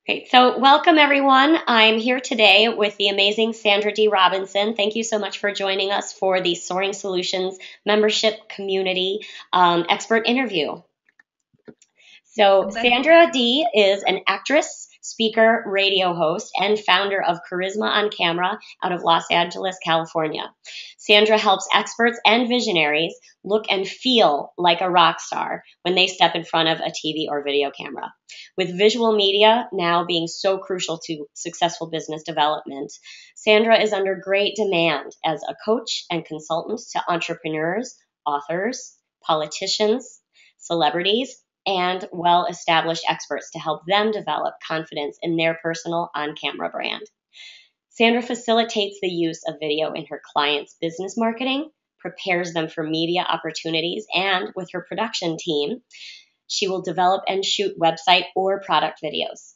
Great. So, welcome everyone. I'm here today with the amazing Sandra Dee Robinson. Thank you so much for joining us for the Soaring Solutions membership community expert interview. So, I'm glad. Sandra Dee is an actress, speaker, radio host, and founder of Charisma on Camera out of Los Angeles, California. Sandra helps experts and visionaries look and feel like a rock star when they step in front of a TV or video camera. With visual media now being so crucial to successful business development, Sandra is under great demand as a coach and consultant to entrepreneurs, authors, politicians, celebrities, and well established experts to help them develop confidence in their personal on camera brand. Sandra facilitates the use of video in her clients' business marketing, prepares them for media opportunities, and with her production team, she will develop and shoot website or product videos.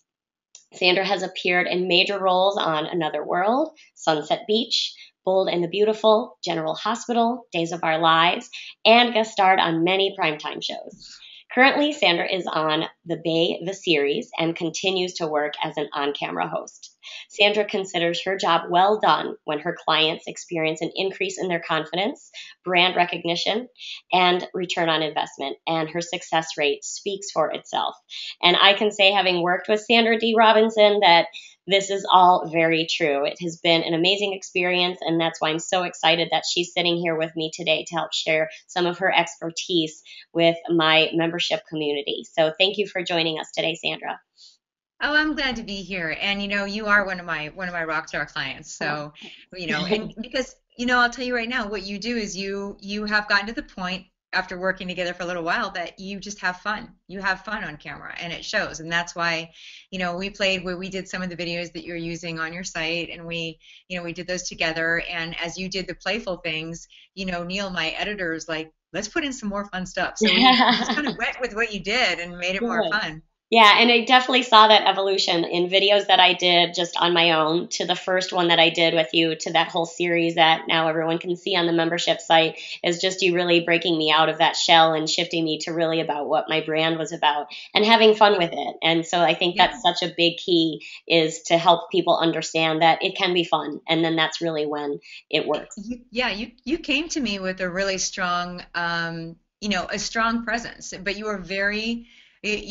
Sandra has appeared in major roles on Another World, Sunset Beach, Bold and the Beautiful, General Hospital, Days of Our Lives, and guest starred on many primetime shows. Currently, Sandra is on The Bay, the series, and continues to work as an on camera host. Sandra considers her job well done when her clients experience an increase in their confidence, brand recognition, and return on investment, and her success rate speaks for itself. And I can say, having worked with Sandra Dee Robinson, that this is all very true. It has been an amazing experience, and that's why I'm so excited that she's sitting here with me today to help share some of her expertise with my membership community. So thank you for joining us today, Sandra. Oh, I'm glad to be here. And you are one of my rock star clients. Oh. So, and because I'll tell you right now, what you do is you have gotten to the point after working together for a little while that you just have fun. You have fun on camera, and it shows. And that's why, we played where we did some of the videos that you're using on your site, and we did those together. And as you did the playful things, Neil, my editor, is like, let's put in some more fun stuff. So we just kind of went with what you did and made it more Good. fun. Yeah, and I definitely saw that evolution in videos that I did just on my own to the first one that I did with you to that whole series that now everyone can see on the membership site is just you really breaking me out of that shell and shifting me to really about what my brand was about and having fun with it. And so I think Yeah. that's such a big key is to help people understand that it can be fun. And then that's really when it works. You came to me with a really strong, a strong presence, but you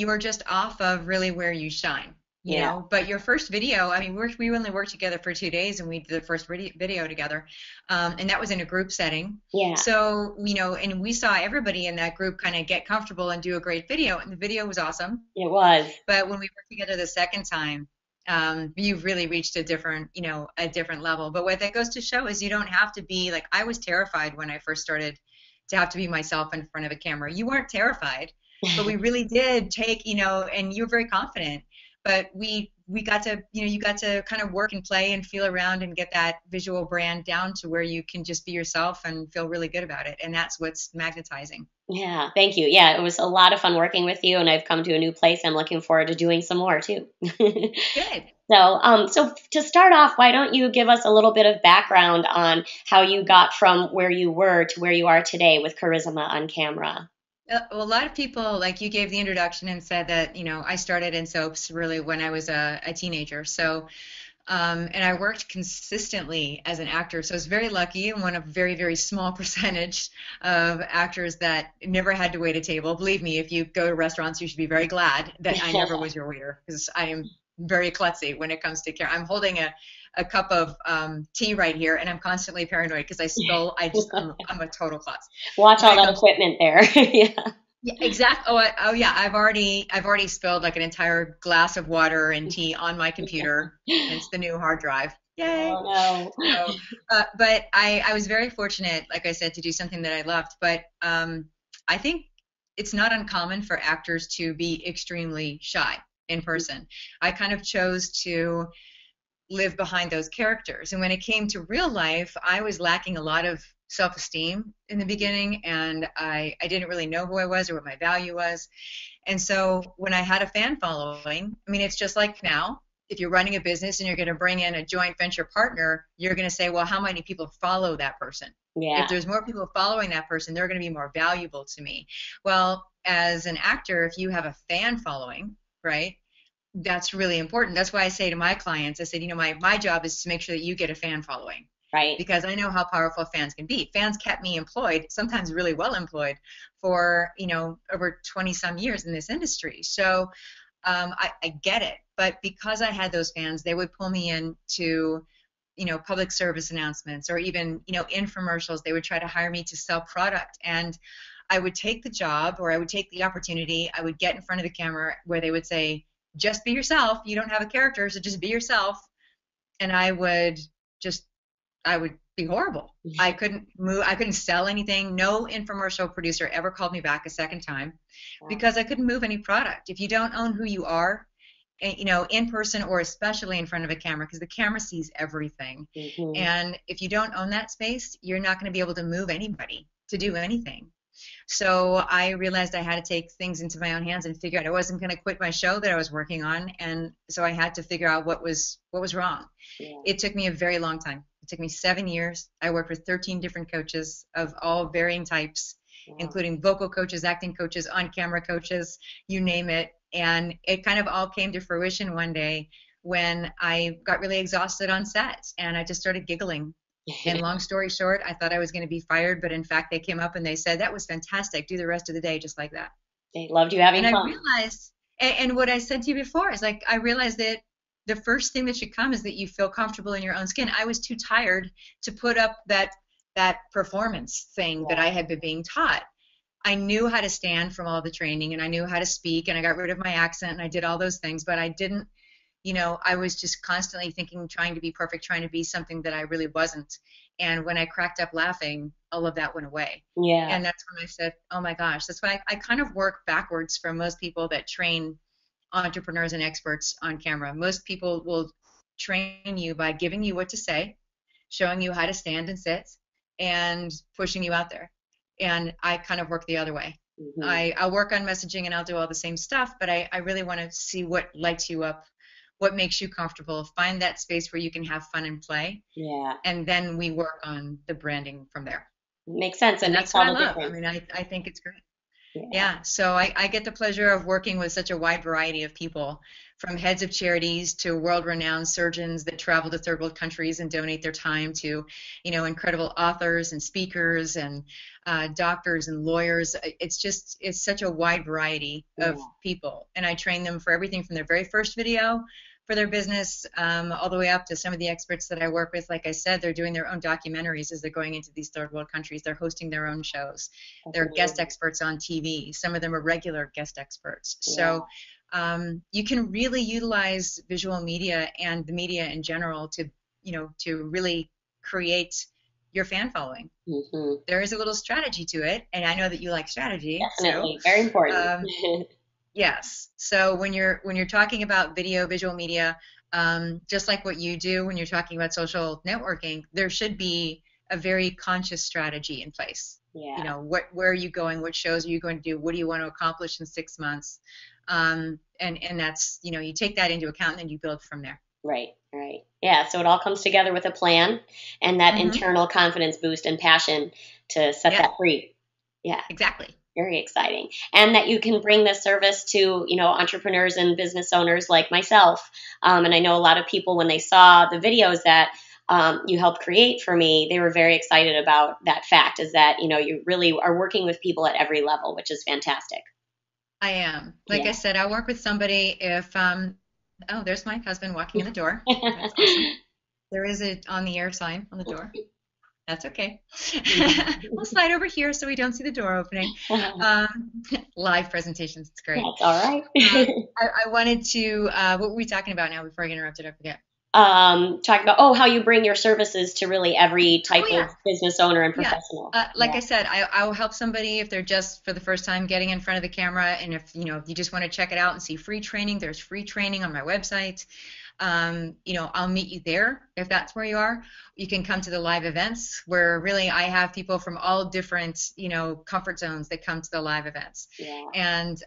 were just off of really where you shine, Yeah. But your first video, I mean, we only worked together for 2 days, and we did the first video together, and that was in a group setting. Yeah. So, and we saw everybody in that group kind of get comfortable and do a great video, and the video was awesome. It was. But when we worked together the second time, you've really reached a different level. But what that goes to show is you don't have to be like, I was terrified when I first started to have to be myself in front of a camera. You weren't terrified, but we really did take, and you were very confident. But we got to, you got to kind of work and play and feel around and get that visual brand down to where you can just be yourself and feel really good about it. And that's what's magnetizing. Yeah, thank you. Yeah, it was a lot of fun working with you, and I've come to a new place. I'm looking forward to doing some more too. Good. So to start off, why don't you give us a little bit of background on how you got from where you were to where you are today with Charisma on Camera? Well, a lot of people, like you gave the introduction and said that, I started in soaps really when I was a teenager. So, and I worked consistently as an actor. So I was very lucky and one of a very, very small percentage of actors that never had to wait a table. Believe me, if you go to restaurants, you should be very glad that I never was your waiter because I am very klutzy when it comes to care. I'm holding a cup of tea right here, and I'm constantly paranoid because I spill. I'm a total klutz. Watch When all it that comes equipment there. Yeah. Yeah, exactly. Oh yeah. I've already spilled like an entire glass of water and tea on my computer, and it's the new hard drive. Yay! Oh no. So, but I was very fortunate, like I said, to do something that I loved. But I think it's not uncommon for actors to be extremely shy in person. I kind of chose to live behind those characters. And when it came to real life, I was lacking a lot of self-esteem in the beginning, and I didn't really know who I was or what my value was. And so when I had a fan following, I mean, it's just like now. If you're running a business and you're going to bring in a joint venture partner, you're going to say, well, how many people follow that person? If Yeah. there's more people following that person, they're going to be more valuable to me. Well, as an actor, if you have a fan following, right? That's really important. That's why I say to my clients, I said, my job is to make sure that you get a fan following, Right. because I know how powerful fans can be. Fans kept me employed, sometimes really well employed, for over 20 some years in this industry. So I get it. But because I had those fans, they would pull me into public service announcements, or even infomercials. They would try to hire me to sell product, and I would take the job, or I would take the opportunity. I would get in front of the camera where they would say, just be yourself. You don't have a character, so just be yourself. And just I would be horrible. I couldn't move. I couldn't sell anything. No infomercial producer ever called me back a second time, because I couldn't move any product. If you don't own who you are, in person, or especially in front of a camera, because the camera sees everything. Mm-hmm. And if you don't own that space, you're not going to be able to move anybody to do anything. So I realized I had to take things into my own hands and figure out I wasn't going to quit my show that I was working on. And so I had to figure out what was wrong. Yeah. It took me a very long time. It took me 7 years. I worked with 13 different coaches of all varying types, including vocal coaches, acting coaches, on-camera coaches, you name it. And it kind of all came to fruition one day when I got really exhausted on set, and I just started giggling. And long story short, I thought I was going to be fired, but in fact, they came up and they said, that was fantastic. Do the rest of the day just like that. They loved you having And fun. I realized, and what I said to you before is, like, I realized that the first thing that should come is that you feel comfortable in your own skin. I was too tired to put up that performance thing that I had been being taught. I knew how to stand from all the training, and I knew how to speak, and I got rid of my accent, and I did all those things, but I didn't, I was just constantly thinking, trying to be perfect, trying to be something that I really wasn't. And when I cracked up laughing, all of that went away. Yeah. And that's when I said, oh my gosh. That's why I kind of work backwards from most people that train entrepreneurs and experts on camera. Most people will train you by giving you what to say, showing you how to stand and sit, and pushing you out there. And I kind of work the other way. Mm-hmm. I'll work on messaging, and I'll do all the same stuff, but I really want to see what lights you up, what makes you comfortable, find that space where you can have fun and play. Yeah. And then we work on the branding from there. Makes sense. And makes that's what all I the love. difference. I mean, I think it's great. Yeah. Yeah, so I get the pleasure of working with such a wide variety of people, from heads of charities to world-renowned surgeons that travel to third world countries and donate their time, to, incredible authors and speakers and doctors and lawyers. It's such a wide variety of people, and I train them for everything from their very first video for their business, all the way up to some of the experts that I work with. Like I said, they're doing their own documentaries as they're going into these third world countries. They're hosting their own shows. They're guest experts on TV. Some of them are regular guest experts. Yeah. So you can really utilize visual media and the media in general to really create your fan following. Mm-hmm. There is a little strategy to it, and I know that you like strategy. Definitely. Very important. Yes. So when you're talking about visual media, just like what you do when you're talking about social networking, there should be a very conscious strategy in place. Yeah. Where are you going? What shows are you going to do? What do you want to accomplish in 6 months? And that's, you take that into account, and then you build from there. Right. Yeah. So it all comes together with a plan and that internal confidence boost and passion to set that free. Yeah. Exactly. Very exciting. And that you can bring this service to, entrepreneurs and business owners like myself. And I know a lot of people, when they saw the videos that you helped create for me, they were very excited about that fact, is that, you really are working with people at every level, which is fantastic. I am. Like I said, I'll work with somebody if, oh, there's my husband walking in the door. That's awesome. There is a on the air sign on the door. That's okay. We'll slide over here so we don't see the door opening. Live presentations, it's great. That's all right. I wanted to, what were we talking about now before I get interrupted? I forget. Talking about, how you bring your services to really every type of business owner and professional. I said, I will help somebody if they're just for the first time getting in front of the camera, and if you just want to check it out and see free training, there's free training on my website. I'll meet you there if that's where you are. You can come to the live events, where really I have people from all different, comfort zones that come to the live events. Yeah. And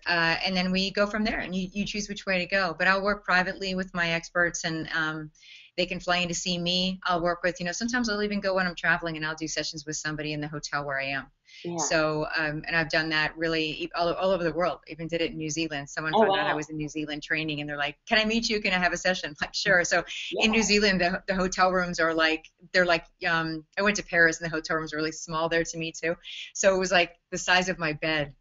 then we go from there, and you choose which way to go. But I'll work privately with my experts, and They can fly in to see me. I'll work with, sometimes I'll even go when I'm traveling and I'll do sessions with somebody in the hotel where I am. Yeah. So, and I've done that really all over the world. Even did it in New Zealand. Someone Oh, found out I wow. was in New Zealand training, and they're like, "Can I meet you? Can I have a session?" I'm like, sure. So in Yeah. New Zealand, the hotel rooms are like, they're like, I went to Paris, and the hotel rooms are really small there to me too. So it was like the size of my bed.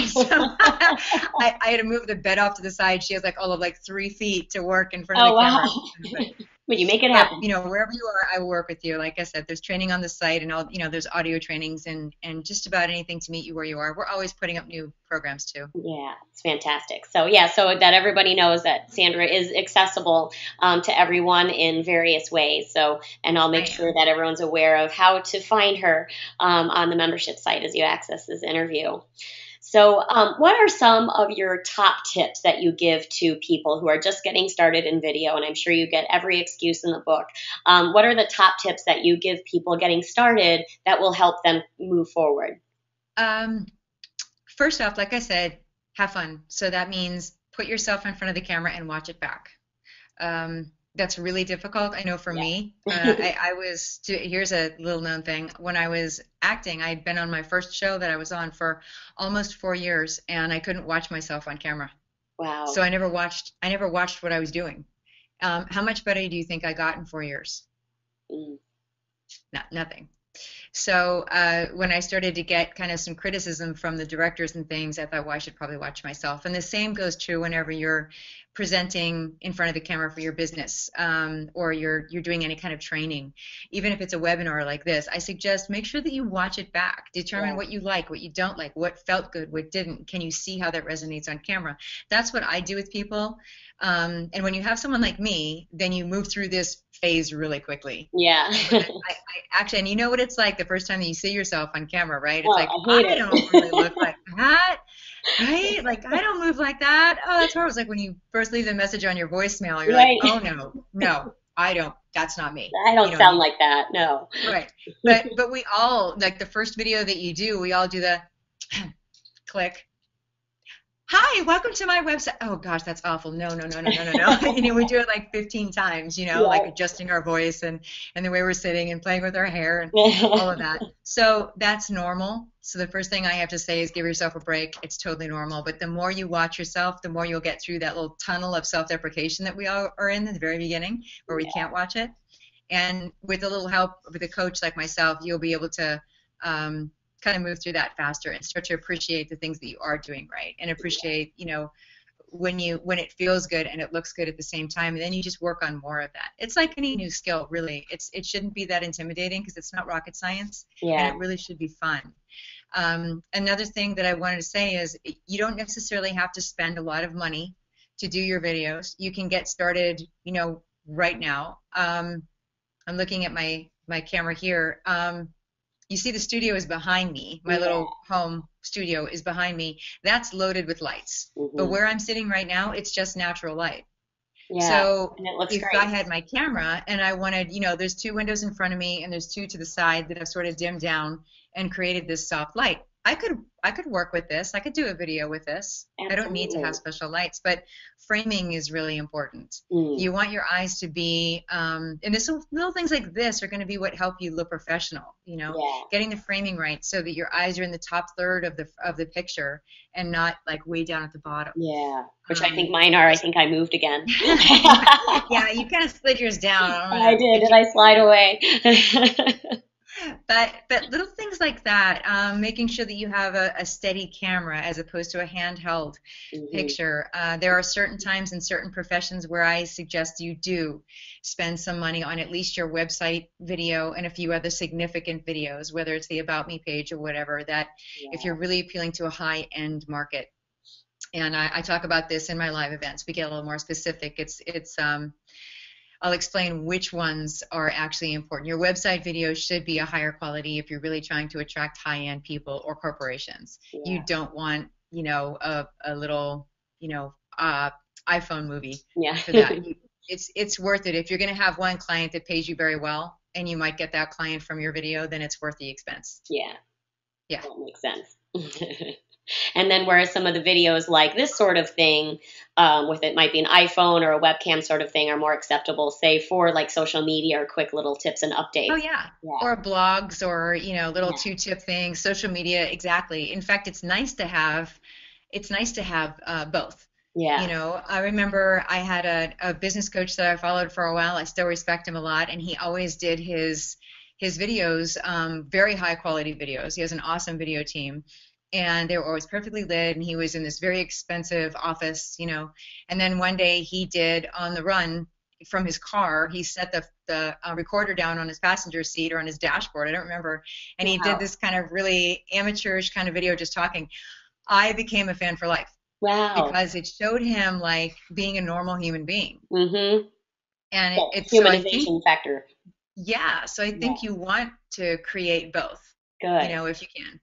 So I had to move the bed off to the side. She has like all of like 3 feet to work in front of Oh, the camera. wow. But you make it But happen. wherever you are, I will work with you. Like I said, there's training on the site, and all there's audio trainings and just about anything to meet you where you are. We're always putting up new programs too. Yeah, it's fantastic. So yeah, so that everybody knows that Sandra is accessible to everyone in various ways. So, and I'll I make sure am. that everyone's aware of how to find her on the membership site as you access this interview. So, what are some of your top tips that you give to people who are just getting started in video? And I'm sure you get every excuse in the book. What are the top tips that you give people getting started that will help them move forward? Um, First off, like I said, have fun. So that means put yourself in front of the camera and watch it back. That's really difficult. I know for me, Yeah. here's a little known thing. When I was acting, I'd been on my first show that I was on for almost 4 years, and I couldn't watch myself on camera. So Wow. I never watched what I was doing. How much better do you think I got in 4 years? Mm. Nothing. So when I started to get kind of some criticism from the directors and things, I thought, well, I should probably watch myself. And the same goes true whenever you're presenting in front of the camera for your business, or you're doing any kind of training. Even if it's a webinar like this, I suggest make sure that you watch it back. Determine Yeah. what you like, what you don't like, what felt good, what didn't. Can you see how that resonates on camera? That's what I do with people. And when you have someone like me, then you move through this phase really quickly. Yeah. I actually, and you know what it's like the first time that you see yourself on camera, right? It's Oh, like, I hate I it. don't really look like that, right? Like, I don't move like that. Oh, that's horrible. It's like when you first leave the message on your voicemail, you're like, Right. oh, no, no, I don't. That's not me. I don't sound You like that. No. right. But we all, like the first video that you do, we all do the click. Hi, welcome to my website. Oh gosh, that's awful. No, no, no, no, no, no, no. We do it like 15 times, like Yeah. adjusting our voice and the way we're sitting and playing with our hair and all of that. So that's normal. So the first thing I have to say is give yourself a break. It's totally normal. But the more you watch yourself, the more you'll get through that little tunnel of self-deprecation that we all are in at the very beginning, where we can't watch it. And with a little help with a coach like myself, you'll be able to kind of move through that faster and start to appreciate the things that you are doing right, and appreciate when it feels good and it looks good at the same time, and then you just work on more of that. It's like any new skill, really. It shouldn't be that intimidating because it's not rocket science, and Yeah. it really should be fun. Another thing that I wanted to say is you don't necessarily have to spend a lot of money to do your videos. You can get started right now. I'm looking at my camera here. You see the studio is behind me. My Yeah. little home studio is behind me. That's loaded with lights. But Hmm. where I'm sitting right now, it's just natural light. Yeah. So And it looks if I great. had my camera and I wanted, there's 2 windows in front of me and there's 2 to the side that I've sort of dimmed down and created this soft light. I could work with this. I could do a video with this. I don't need to Absolutely. have special lights, but framing is really important. Mm. You want your eyes to be, and this little things like this are going to be what help you look professional. Yeah. Getting the framing right so that your eyes are in the top third of the picture and not like way down at the bottom. Yeah. Which I think Um, mine are. I think I moved again. yeah, you kind of slid yours down. I'm I gonna did. get Did you. I slide away? But little things like that, making sure that you have a steady camera as opposed to a handheld Hmm. picture. There are certain times in certain professions where I suggest you do spend some money on at least your website video and a few other significant videos, whether it's the About Me page or whatever, that if Yeah. you're really appealing to a high-end market. And I talk about this in my live events. We get a little more specific. I'll explain which ones are actually important. Your website video should be a higher quality if you're really trying to attract high-end people or corporations. You Yeah. don't want, a little, iPhone movie Yeah. for that. It's worth it. If you're going to have one client that pays you very well, and you might get that client from your video, then it's worth the expense. Yeah. Yeah. That makes sense. And then whereas some of the videos like this sort of thing, with it might be an iPhone or a webcam sort of thing, are more acceptable, say for like social media or quick little tips and Oh updates. yeah. Yeah, Or blogs or, little yeah, two-tip things, social media, exactly. In fact, it's nice to have both. yeah. I remember I had a business coach that I followed for a while. I still respect him a lot, and he always did his videos, very high quality videos. He has an awesome video team, and they were always perfectly lit. And he was in this very expensive office. And then one day he did on the run from his car. He set the recorder down on his passenger seat or on his dashboard. I don't remember. And he did Wow, this kind of really amateurish kind of video just talking. I became a fan for life wow. because it showed him like being a normal human being. Mm-hmm. And Yeah, so I think, humanization factor. yeah, so I Yeah, think you want to create both, good. if you can.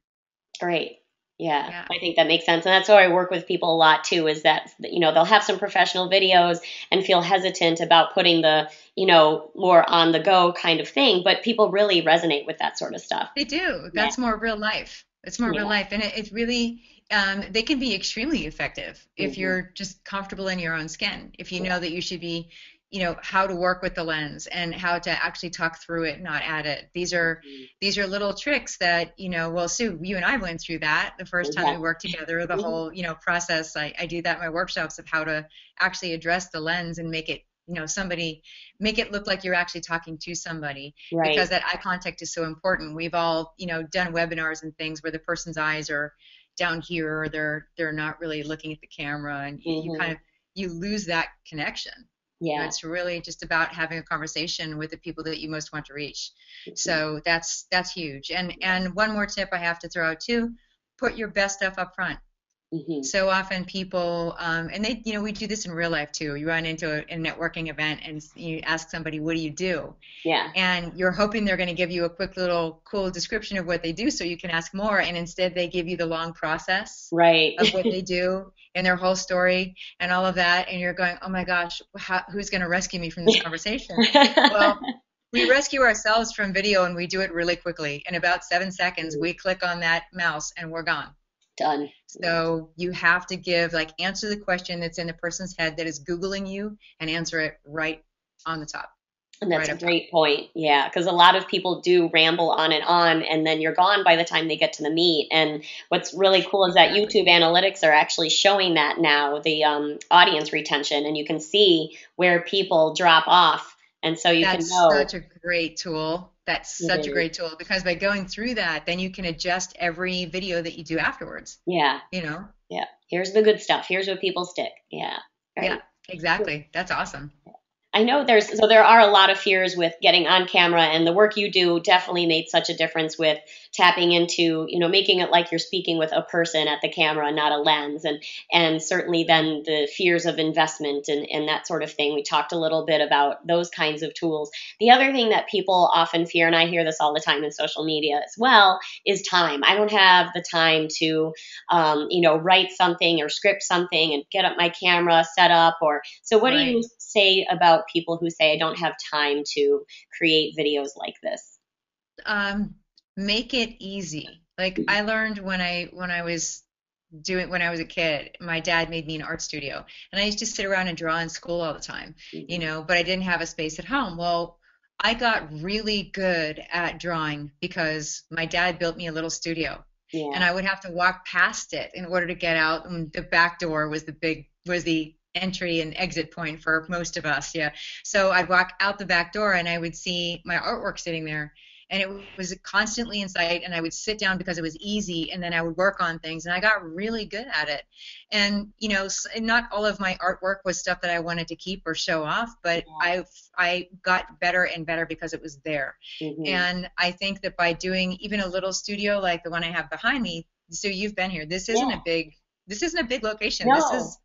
Great. Yeah, Yeah. I think that makes sense. And that's how I work with people a lot too, is that, they'll have some professional videos and feel hesitant about putting the, more on the go kind of thing, but people really resonate with that sort of stuff. They do. Yeah, That's more real life. It's more real yeah. life. And it really, they can be extremely effective if Hmm. you're just comfortable in your own skin. If you Yeah. know that you should be, how to work with the lens and how to actually talk through it, not at it. Mhm. These are little tricks that, well, Sue, you and I went through that the first time Yeah. we worked together, the Mhm. whole, process. I do that in my workshops of how to actually address the lens and make it, somebody, make it look like you're actually talking to somebody, because Right. that eye contact is so important. We've all, done webinars and things where the person's eyes are down here, or they're not really looking at the camera, and you kind Hmm. of you lose that connection. Yeah. It's really just about having a conversation with the people that you most want to reach. Mhm. So that's huge. And one more tip I have to throw out too: put your best stuff up front. Hmm. So often people, and they, we do this in real life too. You run into a networking event and you ask somebody, what do you do? Yeah. And you're hoping they're going to give you a quick little cool description of what they do so you can ask more, and instead they give you the long process Right. of what they do and their whole story and all of that, and you're going, oh my gosh, who's going to rescue me from this conversation? Well, we rescue ourselves from video, and we do it really quickly. In about 7 seconds we click on that mouse and we're gone. Done. Yeah. So you have to answer the question that's in the person's head that is Googling you, and answer it right on the top, And that's right a up top. great point. Yeah, because a lot of people do ramble on, and then you're gone by the time they get to the meat. And what's really cool is that Exactly. YouTube analytics are actually showing that now, the audience retention, and you can see where people drop off. And so you can That's know such a great tool. That's it such a is. great tool, because by going through that, then you can adjust every video that you do afterwards, Yeah, you know? yeah. Here's the good stuff. Here's what people stick. Yeah, Yeah, right. exactly. That's awesome. I know there are a lot of fears with getting on camera, and the work you do definitely made such a difference with tapping into, making it like you're speaking with a person at the camera, not a lens. And certainly Right. then the fears of investment and that sort of thing. We talked a little bit about those kinds of tools. The other thing that people often fear, and I hear this all the time in social media as well, is time. I don't have the time to write something or script something and get up my camera set up. Or so what do you Right. say about people who say I don't have time to create videos like this? Um, Make it easy. Like I learned when I was a kid, my dad made me an art studio, and I used to sit around and draw in school all the time, Mhm. but I didn't have a space at home. Well, I got really good at drawing because my dad built me a little studio, and Yeah. I would have to walk past it in order to get out. And the back door was the entry and exit point for most of us. Yeah. So I'd walk out the back door and I would see my artwork sitting there, and it was constantly in sight, and I would sit down because it was easy, and then I would work on things, and I got really good at it. And and not all of my artwork was stuff that I wanted to keep or show off, but Yeah. I got better and better because it was there. Hmm. And I think that by doing even a little studio like the one I have behind me, so you've been here, Yeah. this isn't a big location. This No. is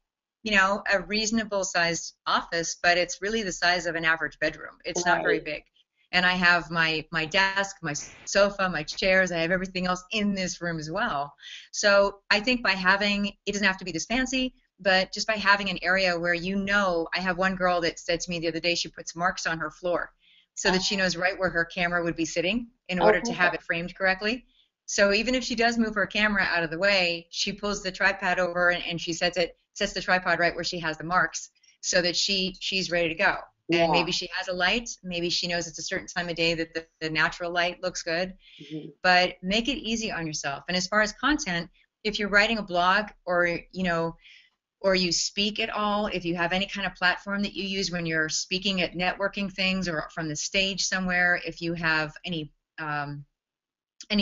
a reasonable sized office, but it's really the size of an average bedroom. It's not very Right. big. And I have my desk, my sofa, my chairs. I have everything else in this room as well. So I think by having, it doesn't have to be this fancy, but just by having an area where I have one girl that said to me the other day she puts marks on her floor so that she Oh, knows right where her camera would be sitting in oh, order to have perfect. it framed correctly. So even if she does move her camera out of the way, she pulls the tripod over and she sets the tripod right where she has the marks so that she's ready to go. And Yeah. maybe she has a light, maybe she knows it's a certain time of day that the natural light looks good, Mhm. but make it easy on yourself. And as far as content, if you're writing a blog or, or you speak at all, if you have any kind of platform that you use when you're speaking at networking things or from the stage somewhere, if you have any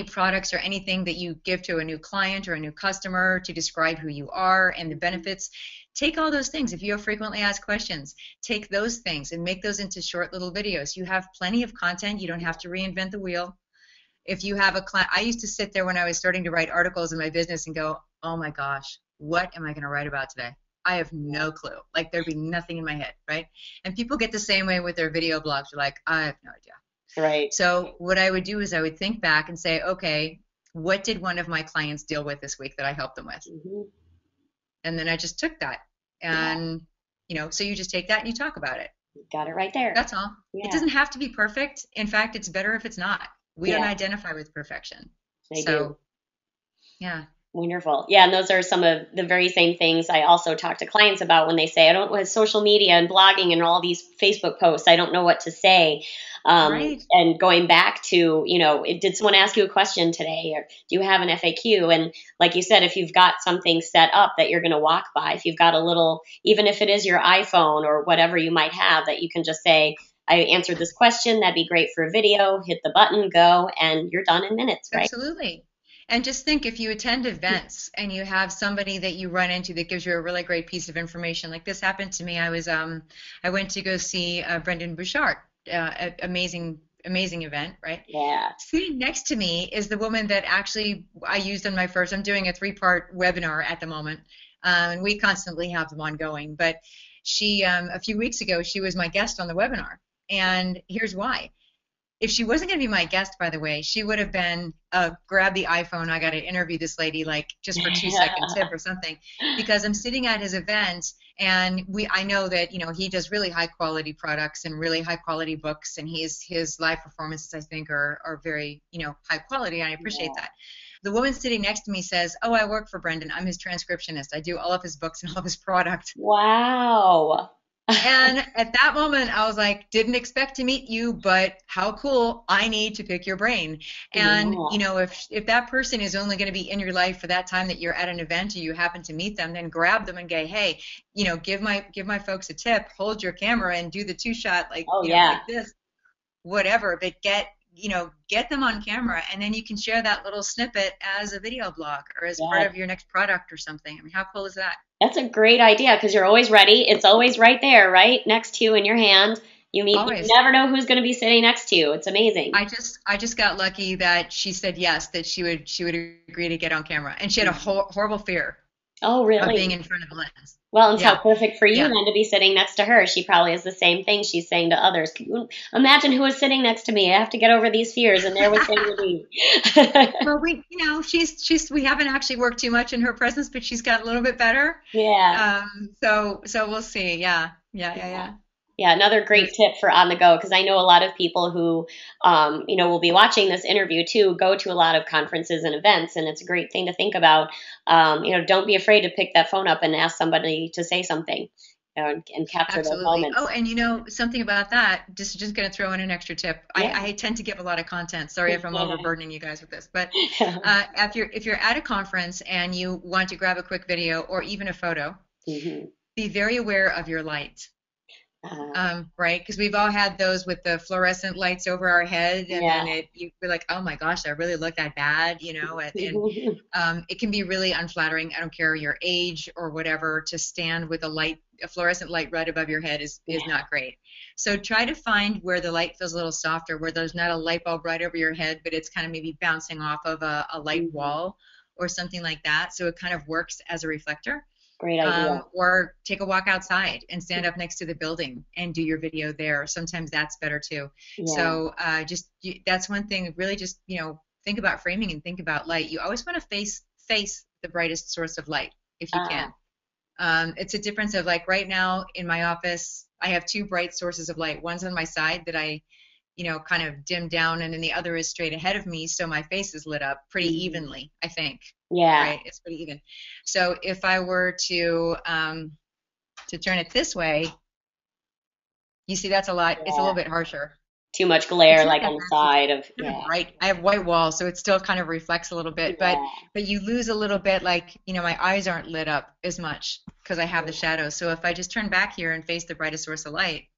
products or anything that you give to a new client or a new customer to describe who you are and the benefits, take all those things. If you have frequently asked questions, take those things and make those into short little videos. You have plenty of content. You don't have to reinvent the wheel. If you have a client, I used to sit there when I was starting to write articles in my business and go, oh my gosh, what am I going to write about today? I have no clue. Like there'd be nothing in my head, right? And people get the same way with their video blogs. They're like, I have no idea. Right. So what I would do is I would think back and say, okay, what did one of my clients deal with this week that I helped them with? Mm-hmm. And then I just took that. And, so you just take that and you talk about it. Got it right there. That's all. Yeah. It doesn't have to be perfect. In fact, it's better if it's not. We don't identify with perfection. They do. Yeah. Wonderful. Yeah, and those are some of the very same things I also talk to clients about when they say, I don't with social media and blogging and all these Facebook posts, I don't know what to say. Right. And going back to, did someone ask you a question today, or do you have an FAQ? And like you said, if you've got something set up that you're going to walk by, if you've got a little, even if it is your iPhone or whatever you might have, that you can just say, I answered this question, that'd be great for a video, hit the button, go, and you're done in minutes, right? Absolutely. And just think, if you attend events and you have somebody that you run into that gives you a really great piece of information, like this happened to me. I went to go see Brendan Bouchard, amazing event, right? Yeah. Sitting next to me is the woman that actually I used on my first. I'm doing a 3-part webinar at the moment, and we constantly have them ongoing. But she, a few weeks ago, she was my guest on the webinar, and here's why. If she wasn't going to be my guest, by the way, she would have been grab the iPhone. I got to interview this lady, like just for 2-second tip or something, because I'm sitting at his event, and I know that he does really high quality products and really high quality books, and his live performances, I think, are very high quality, and I appreciate that. The woman sitting next to me says, "Oh, I work for Brendan. I'm his transcriptionist. I do all of his books and all of his product." Wow. And at that moment, I was like, didn't expect to meet you, but how cool. I need to pick your brain. And, if that person is only going to be in your life for that time that you're at an event or you happen to meet them, then grab them and go, hey, give my folks a tip, hold your camera and do the 2-shot, like, like this, whatever, but get them on camera, and then you can share that little snippet as a video blog or as part of your next product or something. I mean, how cool is that? That's a great idea, because you're always ready. It's always right there, right next to you in your hand. You never know who's going to be sitting next to you. It's amazing. I just got lucky that she said yes, that she would agree to get on camera, and she had a horrible fear. Oh, really? Of being in front of the lens. Well, it's how perfect for you then to be sitting next to her. She probably is the same thing she's saying to others. Imagine who was sitting next to me. I have to get over these fears, and there was Sandra Dee. Well, we haven't actually worked too much in her presence, but she's got a little bit better. Yeah. So we'll see. Yeah. Yeah, another great tip for on the go, because I know a lot of people who, will be watching this interview too, go to a lot of conferences and events, and it's a great thing to think about. Don't be afraid to pick that phone up and ask somebody to say something, and capture those moments. Oh, and something about that, just going to throw in an extra tip. Yeah. I tend to give a lot of content. Sorry if I'm overburdening you guys with this, but if you're at a conference and you want to grab a quick video or even a photo, be very aware of your light. Right, because we've all had those with the fluorescent lights over our head, and then you're like, oh my gosh, I really look that bad, and it can be really unflattering. I don't care your age or whatever, to stand with a fluorescent light right above your head is not great. So try to find where the light feels a little softer, where there's not a light bulb right over your head, but it's kind of maybe bouncing off of a light wall or something like that, so it kind of works as a reflector. Great idea. Or take a walk outside and stand up next to the building and do your video there. Sometimes that's better too. Yeah. So that's one thing. Really, just think about framing and think about light. You always want to face the brightest source of light if you can. It's a difference of, like, right now in my office, I have 2 bright sources of light. One's on my side that I kind of dimmed down, and then the other is straight ahead of me, so my face is lit up pretty Mhm. evenly, I think. Yeah. Right? It's pretty even. So if I were to turn it this way, you see that's a lot. It's a little Yeah. bit harsher. Too much It's glare not like that on the bad. It's side of, kind of yeah. bright. I have white walls, so it still kind of reflects a little bit, but Yeah. you lose a little bit. Like, my eyes aren't lit up as much because I have the shadows. So if I just turn back here and face the brightest source of light,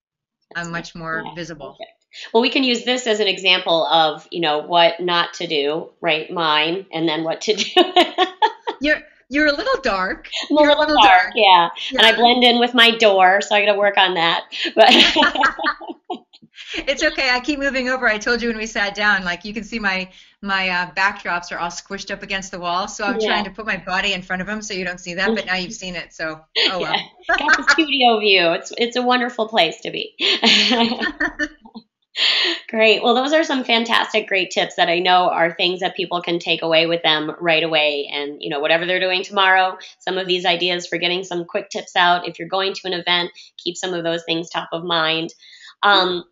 That's I'm nice. much more Yeah. visible. Perfect. Well, we can use this as an example of, what not to do, right? Mine, and then what to do. You're a little dark. I'm a You're a little little dark, dark. yeah. And I Yeah. blend in with my door, so I got to work on that. But It's okay. I keep moving over. I told you when we sat down, like you can see my backdrops are all squished up against the wall. So I'm yeah, trying to put my body in front of them so you don't see that. But now you've seen it. So oh yeah. well. Got the studio view. It's a wonderful place to be. Great. Well, those are some fantastic, great tips that I know are things that people can take away with them right away. And, whatever they're doing tomorrow, some of these ideas for getting some quick tips out. If you're going to an event, keep some of those things top of mind. Um,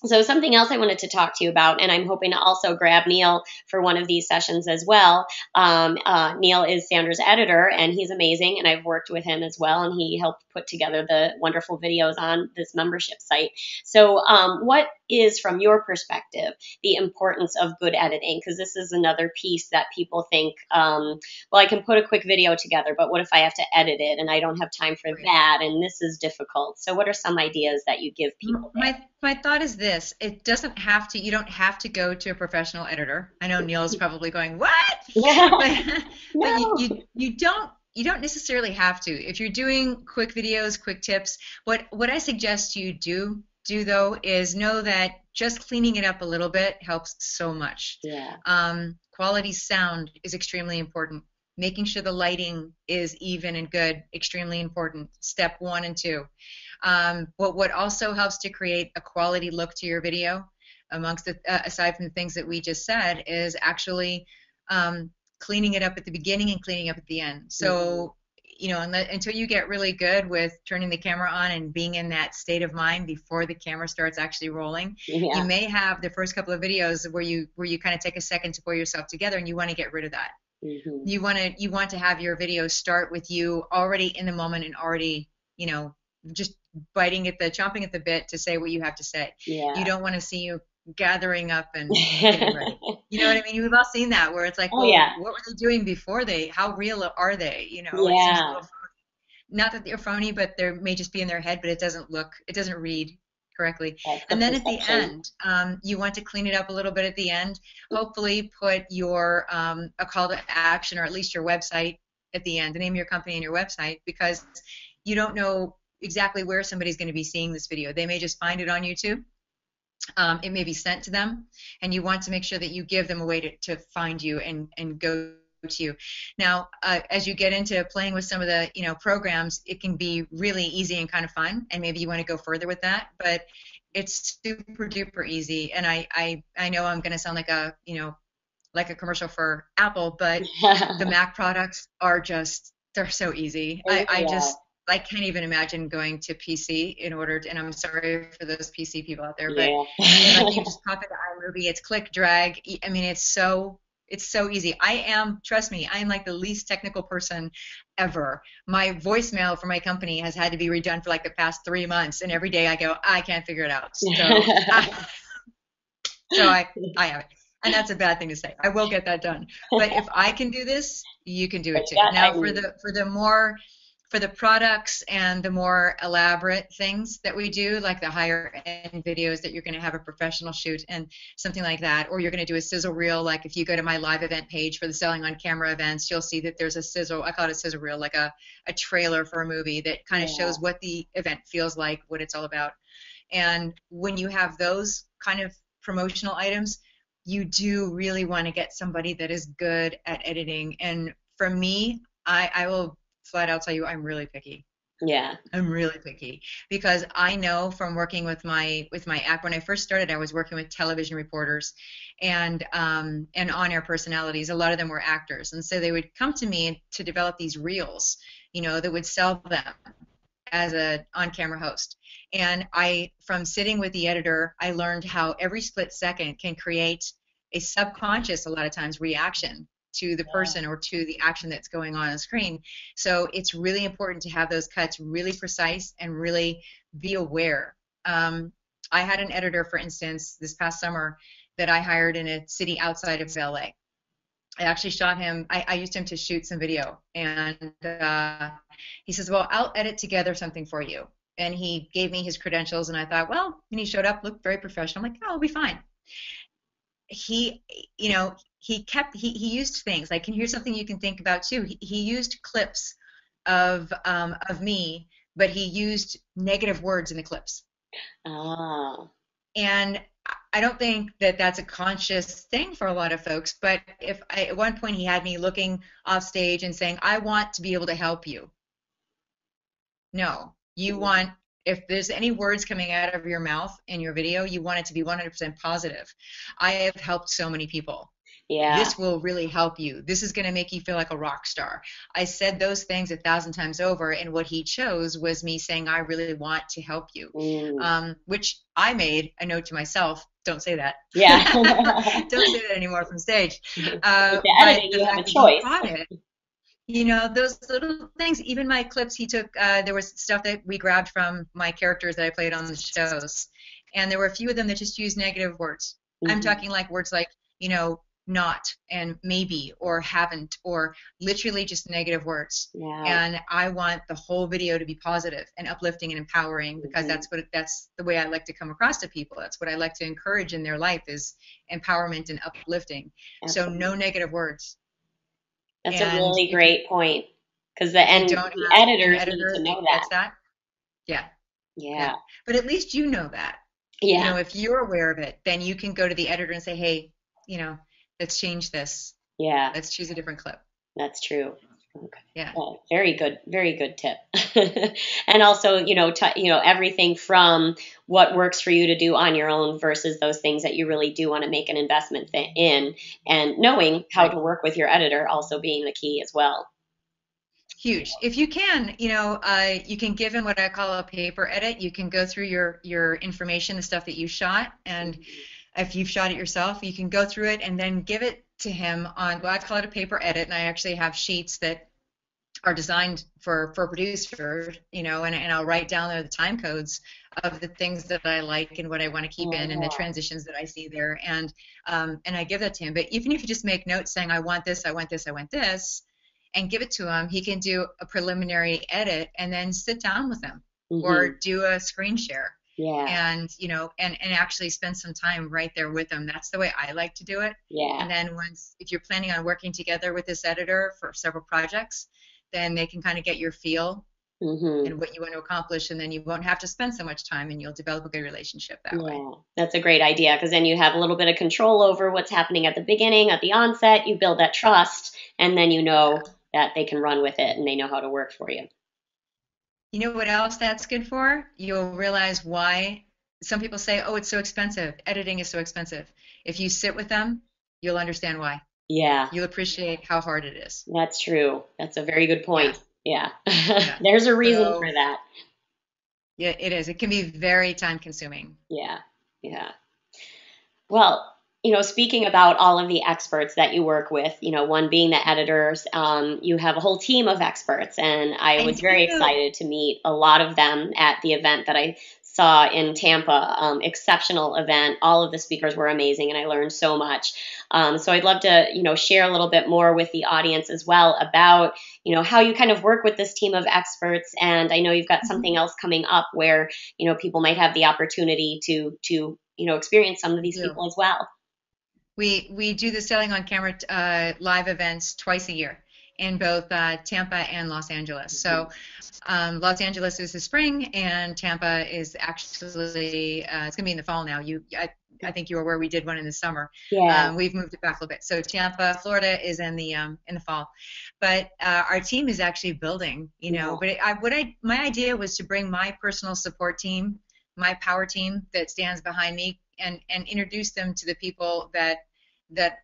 so something else I wanted to talk to you about, and I'm hoping to also grab Neil for one of these sessions as well. Neil is Sandra's editor, and he's amazing, and I've worked with him as well, and he helped put together the wonderful videos on this membership site. So what is, from your perspective, the importance of good editing? Because this is another piece that people think, well, I can put a quick video together, but what if I have to edit it and I don't have time for Right. that, and this is difficult. So what are some ideas that you give people there? My thought is this: it doesn't have to. You don't have to go to a professional editor. I know Neil's probably going, "What?" But but No. you don't necessarily have to. If you're doing quick videos, quick tips, what I suggest you do though is know that just cleaning it up a little bit helps so much. Yeah. Quality sound is extremely important. Making sure the lighting is even and good, extremely important. Step one and two. But what also helps to create a quality look to your video, amongst the, aside from the things that we just said, is actually cleaning it up at the beginning and cleaning up at the end. Mhm. So, until you get really good with turning the camera on and being in that state of mind before the camera starts actually rolling, you Yeah. may have the first couple of videos where you kind of take a second to pull yourself together, and you want to get rid of that. Mhm. You want to have your video start with you already in the moment and already, just chomping at the bit to say what you have to say. You Yeah. don't want to see you gathering up and getting ready. You know what I mean? We've all seen that where it's like, Oh well, yeah. what were they doing before how real are they? It seems a Yeah. little, not that they're phony, but they may just be in their head, but it doesn't read correctly. That's the And then at the perception. end, you want to clean it up a little bit at the end. Hopefully, put your a call to action, or at least your website at the end, the name of your company and your website, because you don't know exactly where somebody's going to be seeing this video. They may just find it on YouTube. It may be sent to them, and you want to make sure that you give them a way to find you and go to you. Now, as you get into playing with some of the programs, it can be really easy and kind of fun, and maybe you want to go further with that. But it's super duper easy, and I know I'm going to sound like a commercial for Apple, but the Mac products are just, they're so easy. They really are. I can't even imagine going to PC in order to, and I'm sorry for those PC people out there, but Yeah. like you just pop into iMovie, it's click, drag. I mean, it's so easy. Trust me, I am like the least technical person ever. My voicemail for my company has had to be redone for like the past 3 months, and every day I go, I can't figure it out. So I have it. And that's a bad thing to say. I will get that done. But if I can do this, you can do But it too. that, Now I mean, for the products and the more elaborate things that we do, like the higher end videos that you're going to have a professional shoot and something like that, or you're going to do a sizzle reel. Like if you go to my live event page for the Selling on Camera events, you'll see that there's a sizzle. I call it a sizzle reel, like a trailer for a movie that kind of yeah. shows what the event feels like, what it's all about. And when you have those kind of promotional items, you do really want to get somebody that is good at editing. And for me, I will flat out tell you, I'm really picky. Yeah. I'm really picky because I know from working with my app, when I first started, I was working with television reporters and on-air personalities. A lot of them were actors, and so they would come to me to develop these reels, that would sell them. as a on-camera host. And from sitting with the editor, I learned how every split second can create a subconscious, a lot of times, reaction to the Yeah. person or to the action that's going on screen. So it's really important to have those cuts really precise and really be aware. I had an editor, for instance, this past summer that I hired in a city outside of LA. I actually shot him. I used him to shoot some video, and he says, "Well, I'll edit together something for you." And he gave me his credentials, and I thought, well, and he showed up, looked very professional. I'm like, "Oh, I'll be fine." He, he used things like, and here's something you can think about too. He used clips of me, but he used negative words in the clips. Ah. And I don't think that that's a conscious thing for a lot of folks, but at one point he had me looking off stage and saying, "I want to be able to help you." No, you want, if there's any words coming out of your mouth in your video, you want it to be 100% positive. I have helped so many people. Yeah. This will really help you. This is going to make you feel like a rock star. I said those things 1,000 times over, and what he chose was me saying, "I really want to help you," which I made a note to myself. Don't say that. Yeah. Don't say that anymore from stage. With But the editing, the you have a fact that he choice. caught it, those little things, even my clips he took, there was stuff that we grabbed from my characters that I played on the shows. And there were a few of them that just used negative words. I'm talking like words like, not and maybe or haven't, or literally just negative words. Yeah. And I want the whole video to be positive and uplifting and empowering, because that's the way I like to come across to people. That's what I like to encourage in their life, is empowerment and uplifting. Absolutely. So no negative words. That's a And really if you great point, because the don't have an editors need editor to know that that. gets that, yeah. Yeah. But at least you know that. Yeah. If you're aware of it, then you can go to the editor and say, "Hey, let's change this. Yeah. Let's choose a different clip." That's true. Okay. Yeah. Very good tip. And also, everything from what works for you to do on your own versus those things that you really do want to make an investment in, and knowing how to work with your editor also being the key as well. Huge. If you can, you can give him what I call a paper edit. You can go through your information, the stuff that you shot, and if you've shot it yourself, you can go through it and then give it to him on, well, I call it a paper edit, and I actually have sheets that are designed for producers, and I'll write down there the time codes of the things that I like and what I want to keep in, and the transitions that I see there, and I give that to him. But even if you just make notes saying, "I want this, I want this, I want this," and give it to him, he can do a preliminary edit and then sit down with him or do a screen share. Yeah. And and actually spend some time right there with them. That's the way I like to do it. Yeah. And then if you're planning on working together with this editor for several projects, then they can kind of get your feel and what you want to accomplish, and then you won't have to spend so much time, and you'll develop a good relationship that way. That's a great idea, because then you have a little bit of control over what's happening at the beginning, at the onset. You build that trust, and then that they can run with it and they know how to work for you. You know what else that's good for? You'll realize why some people say, "Oh, it's so expensive. Editing is so expensive." If you sit with them, you'll understand why. Yeah. You'll appreciate how hard it is. That's true. That's a very good point. Yeah. There's a reason for that. Yeah, it is. It can be very time consuming. Yeah. Yeah. Well, speaking about all of the experts that you work with, one being the editors, you have a whole team of experts, and I was very excited to meet a lot of them at the event that I saw in Tampa. Exceptional event. All of the speakers were amazing, and I learned so much. So I'd love to, share a little bit more with the audience as well about, how you kind of work with this team of experts. And I know you've got something else coming up where, people might have the opportunity to experience some of these people as well. We do the Selling on Camera live events twice a year in both Tampa and Los Angeles. So Los Angeles is the spring, and Tampa is actually it's going to be in the fall now. I think you were aware we did one in the summer. Yeah. We've moved it back a little bit. So Tampa, Florida is in the fall, but our team is actually building. But my idea was to bring my personal support team, my power team that stands behind me, and introduce them to the people that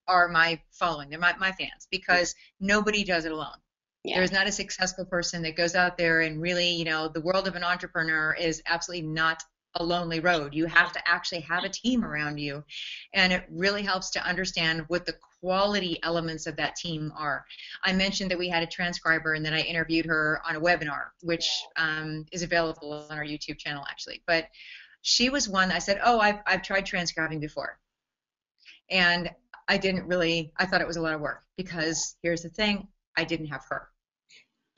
are my following. They're my fans, because nobody does it alone. Yeah. There's not a successful person that goes out there and really, the world of an entrepreneur is absolutely not a lonely road. You have to actually have a team around you. And it really helps to understand what the quality elements of that team are. I mentioned that we had a transcriber and then I interviewed her on a webinar, which is available on our YouTube channel actually. But she was one I said, oh, I've tried transcribing before. And I thought it was a lot of work because here's the thing, I didn't have her.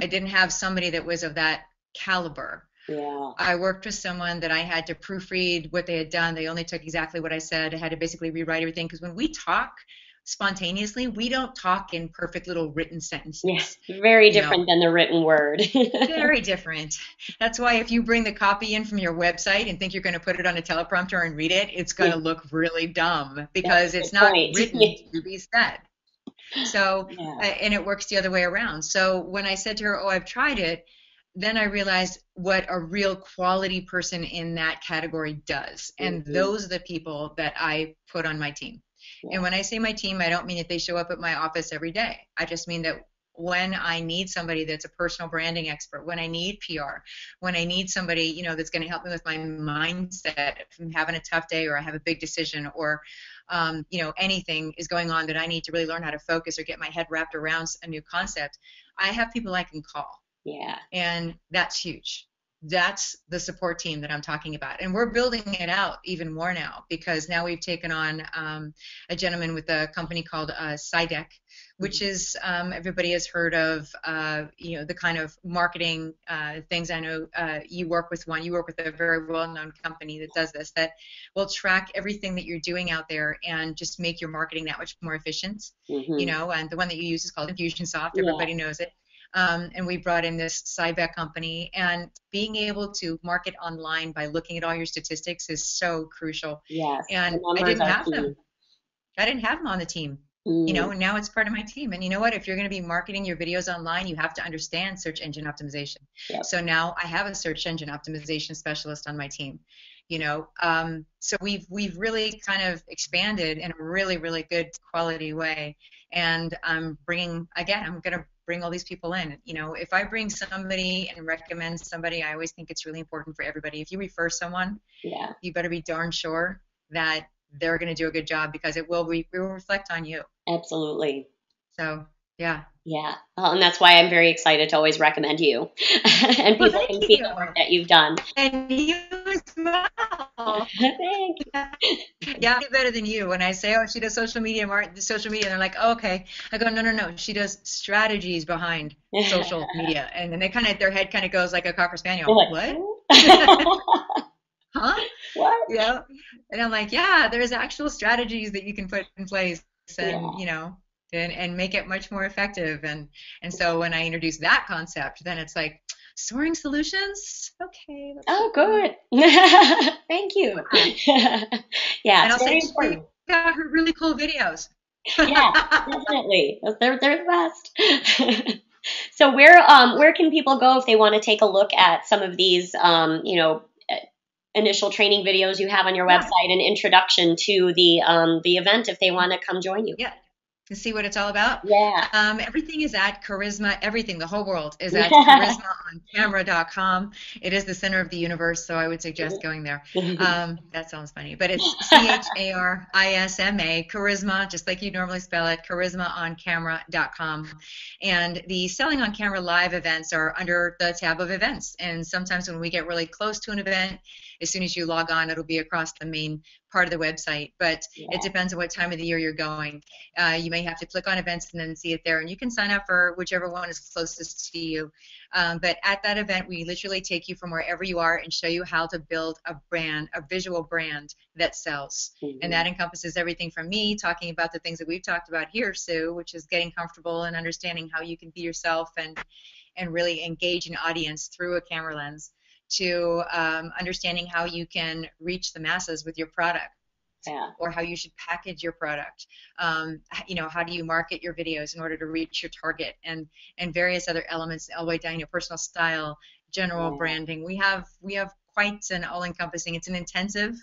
I didn't have somebody that was of that caliber. Yeah. I worked with someone that I had to proofread what they had done. They only took exactly what I said. I had to basically rewrite everything because when we talk spontaneously, we don't talk in perfect little written sentences. Yes, very different than the written word. Very different. That's why if you bring the copy in from your website and think you're going to put it on a teleprompter and read it, it's going to look really dumb because it's not written to be said. So, and it works the other way around. So when I said to her, oh, I've tried it, then I realized what a real quality person in that category does. And those are the people that I put on my team. Yeah. And when I say my team, I don't mean that they show up at my office every day. I just mean that when I need somebody that's a personal branding expert, when I need PR, when I need somebody, that's going to help me with my mindset if I'm having a tough day or I have a big decision or, anything is going on that I need to really learn how to focus or get my head wrapped around a new concept, I have people I can call. Yeah. And that's huge. That's the support team that I'm talking about. And we're building it out even more now because now we've taken on a gentleman with a company called Sidec, which is everybody has heard of, the kind of marketing things. I know you work with one. You work with a very well-known company that does this, that will track everything that you're doing out there and just make your marketing that much more efficient. And the one that you use is called Infusionsoft. Everybody knows it. And we brought in this Cybec company, and being able to market online by looking at all your statistics is so crucial. Yes, and I didn't have them. I didn't have them on the team. And now it's part of my team. And you know what? If you're going to be marketing your videos online, you have to understand search engine optimization. Yep. So now I have a search engine optimization specialist on my team. So we've really kind of expanded in a really, really good quality way. And I'm going to bring all these people in. If I bring somebody and recommend somebody, I always think it's really important for everybody. If you refer someone, you better be darn sure that they're going to do a good job because it will reflect on you. Absolutely. So, yeah. Yeah. Well, and that's why I'm very excited to always recommend you. And people can see the work that you've done. And you as well. Thank you. Yeah, I do better than you. When I say, oh, she does social media, they're like, oh, okay. I go, no. She does strategies behind social media. And then their head kind of goes like a Cocker Spaniel. Like, what? Huh? What? And I'm like, yeah, there's actual strategies that you can put in place and, and make it much more effective. And so when I introduce that concept, then it's like, soaring solutions? Okay. Oh, good. Thank you. Yeah. And I'll say, she got her really cool videos. Yeah, definitely. They're the best. So where can people go if they want to take a look at some of these, initial training videos you have on your website, and introduction to the event if they want to come join you? Yeah. To see what it's all about. Yeah. Everything is at Charisma. Everything, the whole world is at charismaoncamera.com. It is the center of the universe, so I would suggest going there. That sounds funny, but it's CHARISMA, Charisma, just like you normally spell it, charismaoncamera.com. And the Selling on Camera live events are under the tab of events. And sometimes when we get really close to an event, as soon as you log on, it'll be across the main part of the website, but it depends on what time of the year you're going. You may have to click on events and then see it there, and you can sign up for whichever one is closest to you. But at that event, we literally take you from wherever you are and show you how to build a brand, a visual brand that sells. And that encompasses everything from me talking about the things that we've talked about here, Sue, which is getting comfortable and understanding how you can be yourself and really engage an audience through a camera lens, to understanding how you can reach the masses with your product, or how you should package your product. How do you market your videos in order to reach your target, and various other elements, all the way down to personal style, general branding. We have quite an all-encompassing. It's an intensive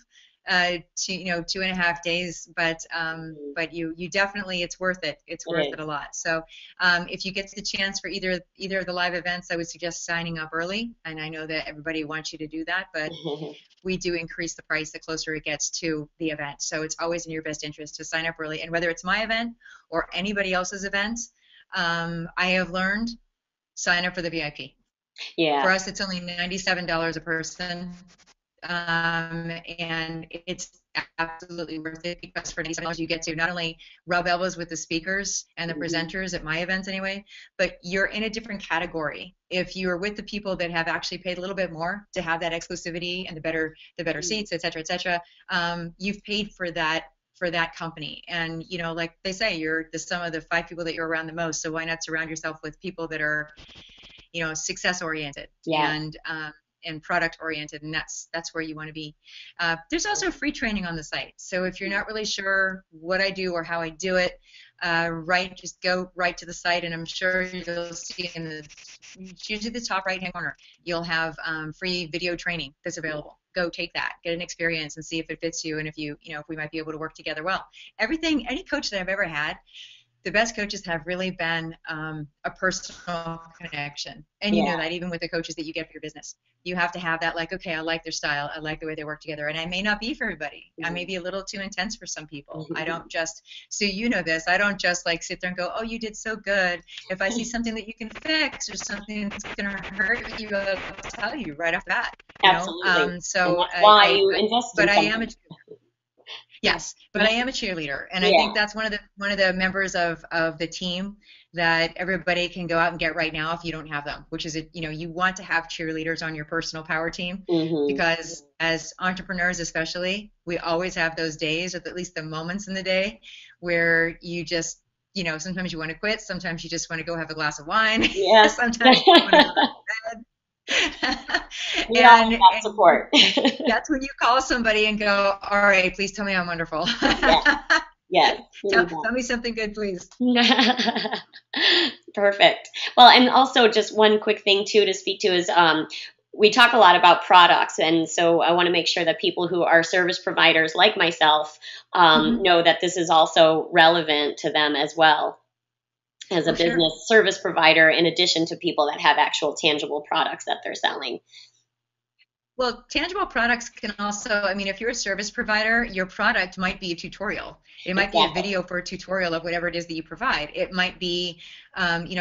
two and a half days, but you definitely, it's worth it. It's It worth is. it a lot. So if you get the chance for either of the live events, I would suggest signing up early. And I know that everybody wants you to do that, but we do increase the price the closer it gets to the event. So it's always in your best interest to sign up early. And whether it's my event or anybody else's event, I have learned, sign up for the VIP. For Yeah. us, it's only $97 a person, and it's absolutely worth it because for $97 you get to not only rub elbows with the speakers and the Mhm. presenters at my events anyway, but you're in a different category. If you're with the people that have actually paid a little bit more to have that exclusivity and the better seats, et cetera, you've paid for that company. And like they say, you're the sum of the five people that you're around the most. So why not surround yourself with people that are success oriented Yeah. and product oriented, and that's where you want to be. There's also free training on the site, so if you're not really sure what I do or how I do it, just go right to the site, and I'm sure you'll see it's usually the top right hand corner, you'll have free video training that's available. Go take that, get an experience, and see if it fits you, and if we might be able to work together well. Any coach that I've ever had, the best coaches have really been a personal connection. And you know Yeah. that even with the coaches that you get for your business, you have to have that, like, okay, I like their style. I like the way they work together. And I may not be for everybody. I may Mhm. be a little too intense for some people. I Mhm. don't just, so you know this, I don't just like sit there and go, oh, you did so good. If I see something that you can fix or something that's going to hurt you, I'll tell you right off the bat. Absolutely. And So that's why you invest but in I am a something. Yes, but I am a cheerleader, and I Yeah. think that's one of the members of the team that everybody can go out and get right now if you don't have them, which is you want to have cheerleaders on your personal power team, Mhm. because as entrepreneurs especially, we always have those days, or at least the moments in the day, where you just sometimes you want to quit, sometimes you just want to go have a glass of wine, Yeah. sometimes you want to go to bed. We all and need that and support. that's when you call somebody and go, all right, please tell me I'm wonderful. Yeah. Yes. We tell, need that. tell me something good, please. Perfect. Well, and also just one quick thing too to speak to is we talk a lot about products, and so I want to make sure that people who are service providers like myself Mm-hmm. know that this is also relevant to them as well as a Oh, sure. business service provider, in addition to people that have actual tangible products that they're selling. Well, tangible products can also, I mean, if you're a service provider, your product might be a tutorial. It might be a Exactly. video for a tutorial of whatever it is that you provide. It might be,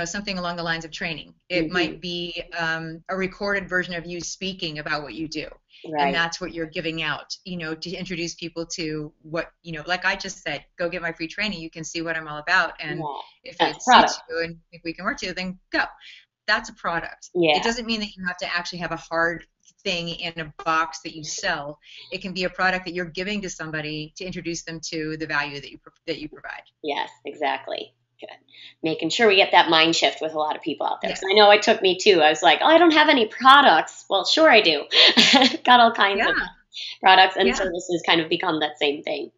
something along the lines of training. It Hmm. might be a recorded version of you speaking about what you do. And Right. that's what you're giving out, to introduce people to what, like I just said, go get my free training. You can see what I'm all about. And Yeah. if That's a it product. suits you and if we can work together, then go. That's a product. It Yeah. doesn't mean that you have to actually have a hard thing in a box that you sell. It can be a product that you're giving to somebody to introduce them to the value that you provide. Yes, exactly. Good. Making sure we get that mind shift with a lot of people out there. Yeah. Because I know it took me too. I was like, oh, I don't have any products. Well, sure I do. Got all kinds of Yeah. products, and Yeah. services kind of become that same thing.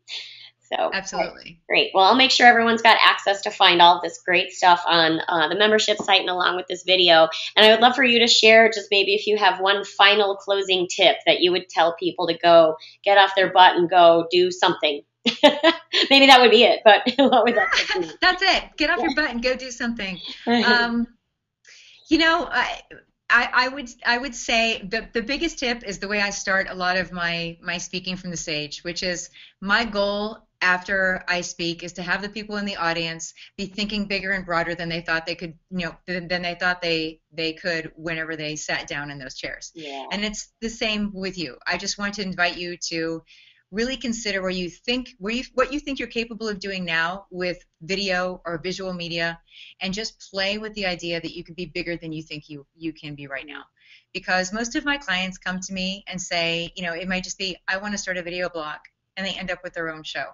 So, all right, Absolutely. great. Well, I'll make sure everyone's got access to find all of this great stuff on the membership site and along with this video. And I would love for you to share just maybe if you have one final closing tip that you would tell people to go get off their butt and go do something. Maybe that would be it, but what would that tip be? That's it. Get off your butt and go do something. Yeah. Um, You know, I would say the biggest tip is the way I start a lot of my speaking from the stage, which is my goal after I speak is to have the people in the audience be thinking bigger and broader than they thought they could, than they thought they could whenever they sat down in those chairs. Yeah. And it's the same with you. I just want to invite you to really consider what you think you're capable of doing now with video or visual media, and just play with the idea that you could be bigger than you think you can be right now. Because most of my clients come to me and say, it might just be, I want to start a video blog, and they end up with their own show.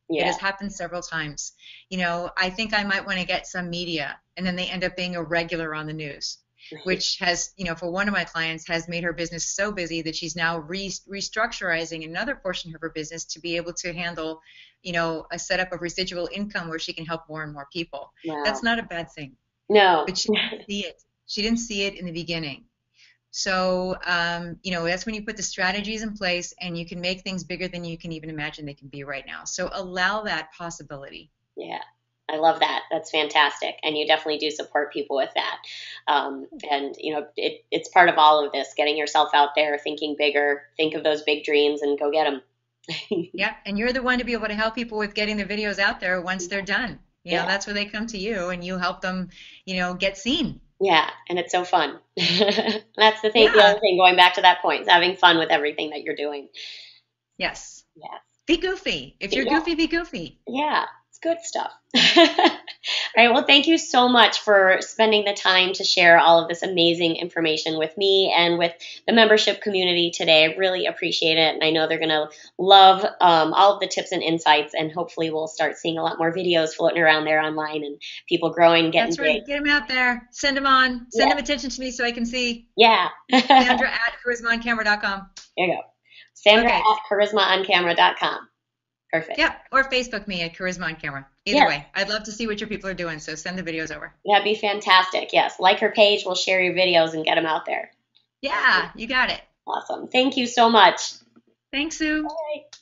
It Yeah. has happened several times. I think I might want to get some media, and then they end up being a regular on the news, which has, for one of my clients, has made her business so busy that she's now restructuring another portion of her business to be able to handle, a setup of residual income where she can help more and more people. That's Wow. not a bad thing, No. but she didn't see it. She didn't see it in the beginning. So, that's when you put the strategies in place and you can make things bigger than you can even imagine they can be right now. So allow that possibility. Yeah, I love that. That's fantastic. And you definitely do support people with that. And, it's part of all of this, getting yourself out there, thinking bigger, think of those big dreams and go get them. Yeah, and you're the one to be able to help people with getting the videos out there once they're done. Yeah. That's where they come to you and you help them, get seen. Yeah, and it's so fun. That's the thing. Yeah. The other thing, going back to that point, is having fun with everything that you're doing. Yes. Yeah. Be goofy. If you're goofy, be goofy. Yeah, it's good stuff. All right. Well, thank you so much for spending the time to share all of this amazing information with me and with the membership community today. I really appreciate it. And I know they're going to love all of the tips and insights. And hopefully we'll start seeing a lot more videos floating around there online and people growing, getting That's right. big. Get them out there. Send them on. Send them attention to me so I can see. Yeah. Sandra at charismaoncamera.com. There you go. Sandra at charismaoncamera.com. Perfect. Yep. Or Facebook me at Charisma on Camera. Either way. I'd love to see what your people are doing. So send the videos over. That'd be fantastic. Yes. Like her page. We'll share your videos and get them out there. Yeah, you got it. Awesome. Thank you so much. Thanks, Sue. Bye.